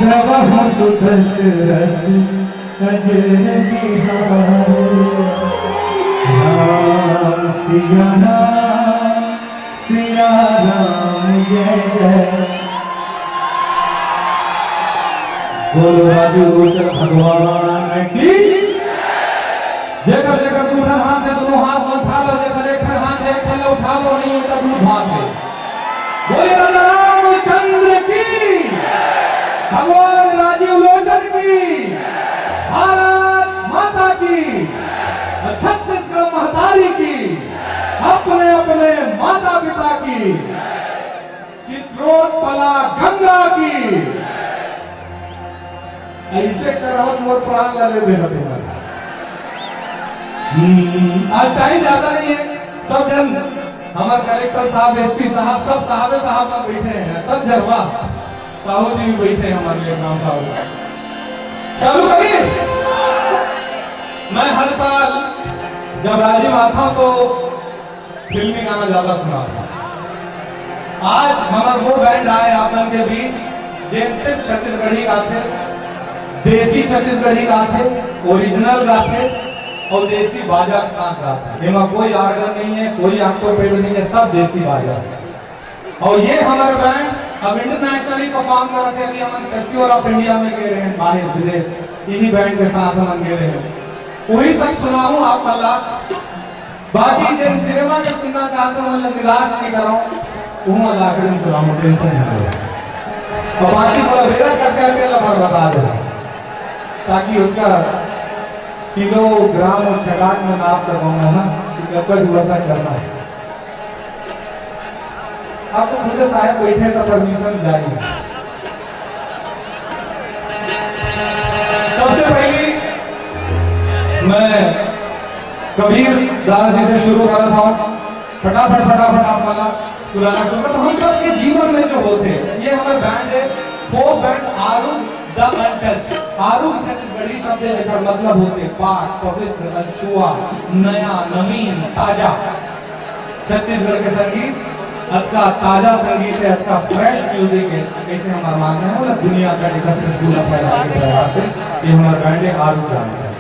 प्रभु सुदशरथ अजर बिहारी राम सिया राम जय जय। बोलो राजू गोचर भगवान की। जेकर जेकर दूर हाथ है दोनों हाथ उठा लो, जेकर एक हाथ है एक उठा लो, नहीं होता दूर भाग ले। बोले राजा रामचंद्र की, भगवान राजीव लोचन की, भारत माता की, छत्तीसगढ़ महतारी की, अपने अपने माता पिता की, चित्रोत्पला गंगा की। ऐसे करवत मोर प्राण ले देना। आज टाइम ज्यादा नहीं है, सब जन हमारे कलेक्टर साहब, एसपी साहब, सब साहब साहब बैठे हैं, सब जरवा साहू जी भी बैठे हैं हमारे लिए। नाम साहू चालू करिए। मैं हर साल जब राजीव आता हूं तो फिल्मी गाना ज्यादा सुनाता हूं। आज हमारा वो बैंड आए आप लोगों के बीच जिनसे छत्तीसगढ़ी गाते, देसी छत्तीसगढ़ी गाते, ओरिजिनल गाते और देसी बाजा के साथ गाते। इनमें कोई आर्गन नहीं है, कोई आपको पेड़ नहीं है, सब देसी बाजा। और ये हमारे बैंड अब इंटरनेशनली परफॉर्म कर रहे थे। अभी हम फेस्टिवल ऑफ इंडिया में गए हैं, बाहर विदेश, इन्हीं बैंड के साथ हम गए हैं। वही सब सुनाऊं आप अल्लाह। बाकी जिन सिनेमा के सुनना चाहते हो मतलब निराश नहीं कराऊं, वो अल्लाह के दिन सुनाऊं, टेंशन नहीं लो। और बाकी थोड़ा बेरा करके लफड़ बता दे ताकि उसका किलोग्राम और छगाट में नाप सकूंगा ना कि कब हुआ था करना है। आपको खुद साहब बैठे तो परमिशन जारी है। सबसे पहले मैं कबीर दास जी से शुरू कर रहा था। फटाफट आप वाला सुनाना शुरू करता। हम सबके जीवन में जो होते हैं, ये हमारे बैंड है, फोक बैंड आरू द अनटच। आरू छत्तीसगढ़ी शब्द लेकर मतलब होते पाक, पवित्र, अनछुआ, नया, नवीन, ताजा। छत्तीसगढ़ के संगीत अतका ताजा संगीत है, अतका फ्रेश म्यूजिक है। ऐसे हमारा मानना है बोला दुनिया का एकत्र स्कूल फैलाने के प्रयास है। ये हमारा बैंड है आरू द अनटच।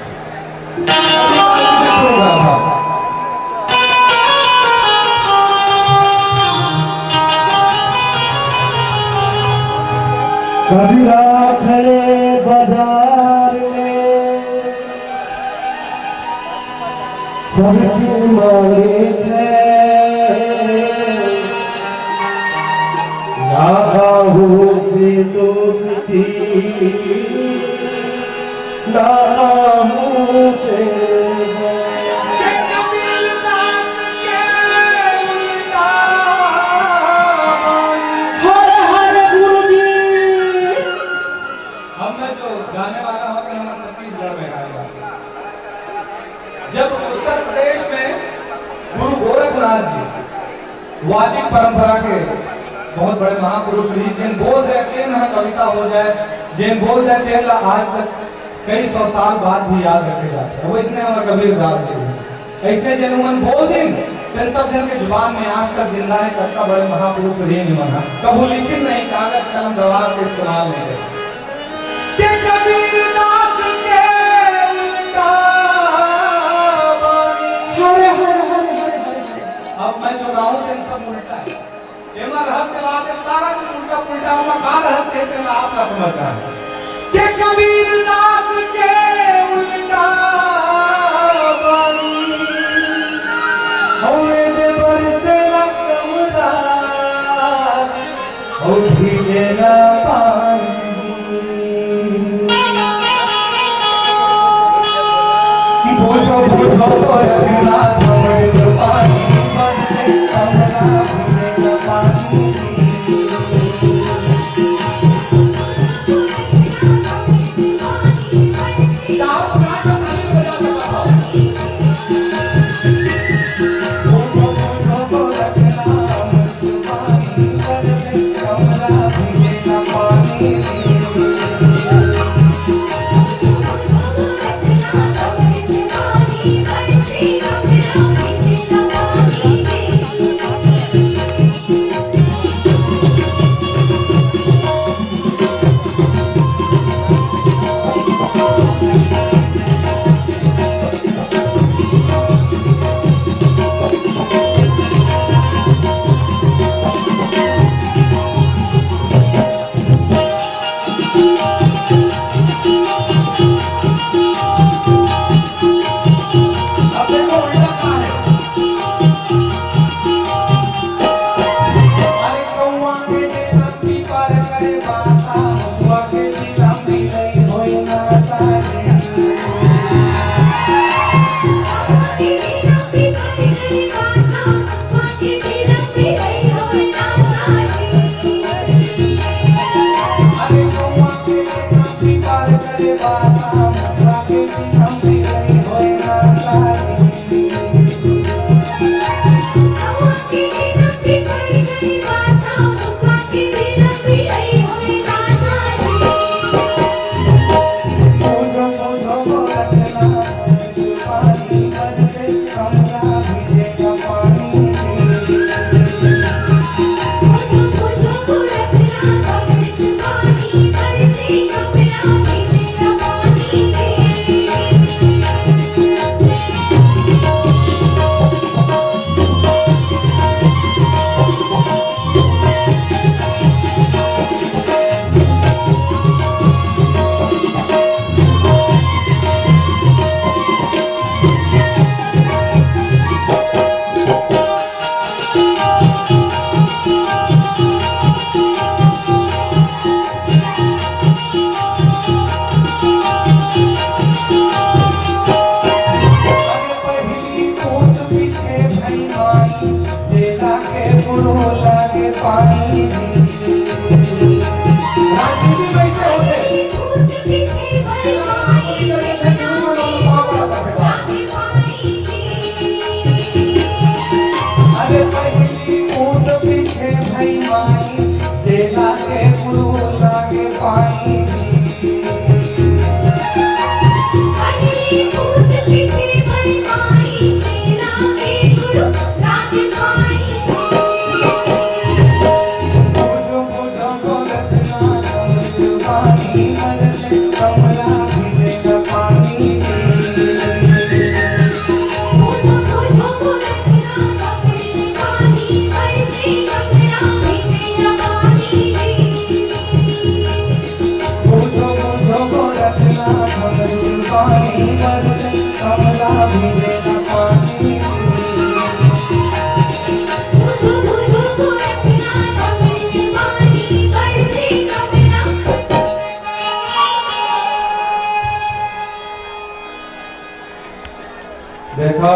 कबीरा खड़े बाजार में सबकी मांगे थे, नाहू से दोस्ती नाहू से वाचिक परंपरा के बहुत बड़े महापुरुष जिन बोल रहे हैं कविता हो जाए, जिन बोल जाते हैं आज तक कई सौ साल बाद भी याद रखे जाते हैं। वो इसने हमारे कबीर दास जी ऐसे जनमन बोल दिन फिर सब जन के जुबान में आज तक जिंदा है। कब बड़े महापुरुष रहे नहीं मना, कबू लिखित नहीं, कागज कलम दवार के इस्तेमाल नहीं है। अब मैं जो गाऊं दिन सब उल्टा है। ये रहस्य बात है, सारा कुछ उल्टा पुल्टा होगा। कहाँ रहस्य है तेरा आपका समझना है कि कबीर दास के उल्टा बानी होए दे बरसे कमरा हो भीगे ना पानी। पूछो तो रखना थोड़े पानी Thank you. गुरु लागे पानी राजनीति कैसे होते अरे पहली ऊट पीछे भाई माई जेला के गुरु लागे पानी देखो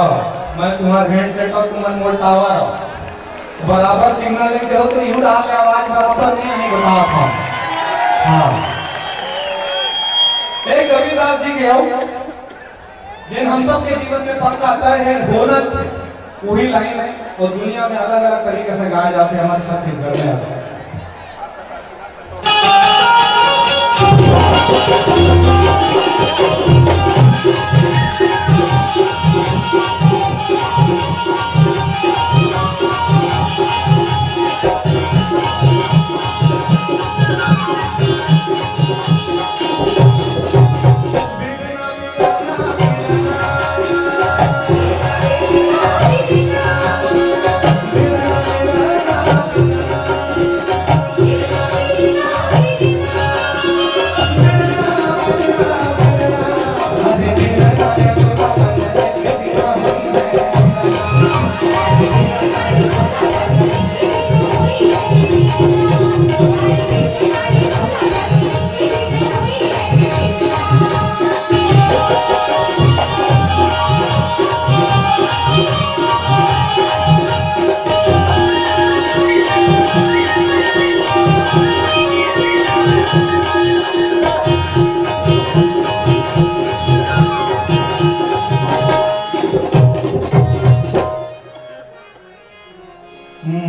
मैं तुम्हारा हैंडसेट और तुम्हारा मोबाइल टावर हो बराबर सिग्नल लेके हो तो यूं डाल आवाज बराबर नहीं बताया था। हाँ एक कबीरदास जी के हो जिन हम सब के जीवन में पक्का तय है होना चाहिए वही लाइन है और दुनिया में अलग अलग तरीके से गाए जाते हैं हमारे छत्तीसगढ़ में।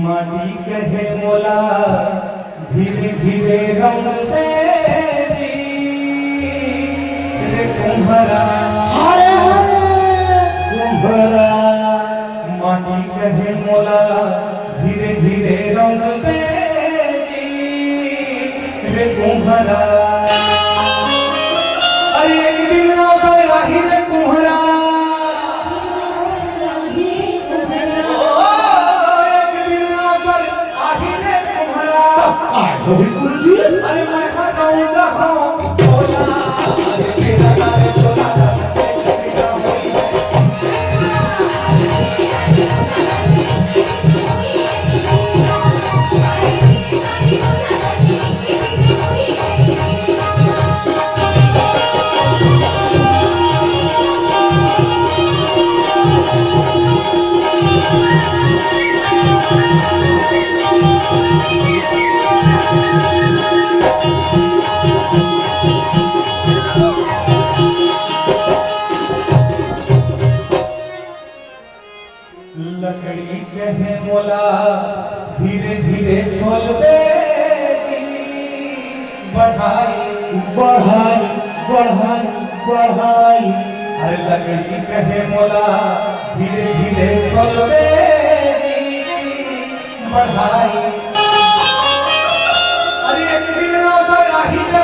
माटी कहे मोला धीरे धीरे रंग दे जी रे कुम्भरा हरे हरे कुम्भरा माटी कहे मोला धीरे धीरे रंग दे जी रे कुम्भरा अरे एक दिन आही रे कुम्भरा अरे मैं हटाऊंगा हूँ बोला अरे मेरा गाने बोला लकड़ी कहे मोला धीरे धीरे छोल दे बढ़ाई बढ़ाई बढ़ाई बढ़ाई अरे लकड़ी कहे मोला धीरे धीरे छोल दे बढ़ाई अरे एक दिन आही रे